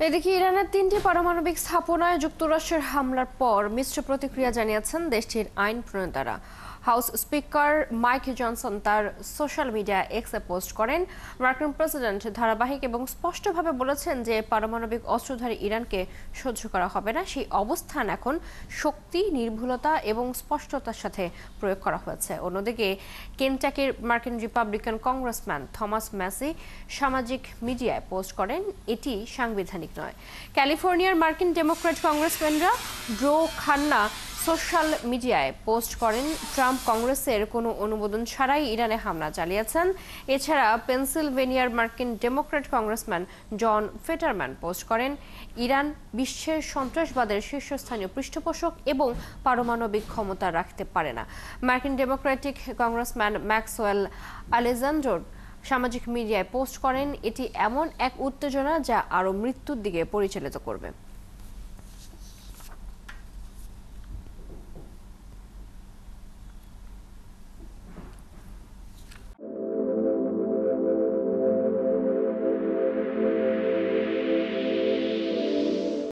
এদিকে ইরানের ৩টি পারমাণবিক স্থাপনায় যুক্তরাষ্ট্রের হামলার পর মিশ্র প্রতিক্রিয়া জানিয়েছেন দেশটির আইন প্রণেতারা। হাউস স্পিকার মাইক জনসন তার সোশ্যাল মিডিয়া এক্সে পোস্ট করেন, মার্কিন প্রেসিডেন্ট ধারাবাহিক এবং স্পষ্টভাবে বলেছেন যে পারমাণবিক অস্ত্রধারী ইরানকে সহ্য করা হবে না। সেই অবস্থান এখন শক্তি, নির্ভুলতা এবং স্পষ্টতার সাথে প্রয়োগ করা হয়েছে। অন্যদিকে কেনটাকির মার্কিন রিপাবলিকান কংগ্রেসম্যান থমাস ম্যাসি সামাজিক মিডিয়ায় পোস্ট করেন, এটি সাংবিধানিক নয়। ক্যালিফোর্নিয়ার মার্কিন ডেমোক্র্যাট কংগ্রেসম্যানরা ব্রো খান্না সোশ্যাল মিডিয়ায় পোস্ট করেন, ট্রাম্প কংগ্রেসের কোনো অনুমোদন ছাড়াই ইরানে হামলা চালিয়েছেন। এছাড়া পেনসিলভেনিয়ার মার্কিন ডেমোক্র্যাট কংগ্রেসম্যান জন ফেটারম্যান পোস্ট করেন, ইরান বিশ্বের সন্ত্রাসবাদের শীর্ষস্থানীয় পৃষ্ঠপোষক এবং পারমাণবিক ক্ষমতা রাখতে পারে না। মার্কিন ডেমোক্রেটিক কংগ্রেসম্যান ম্যাক্সওয়েল আলেজান্ড্রোর সামাজিক মিডিয়ায় পোস্ট করেন, এটি এমন এক উত্তেজনা যা আরও মৃত্যুর দিকে পরিচালিত করবে।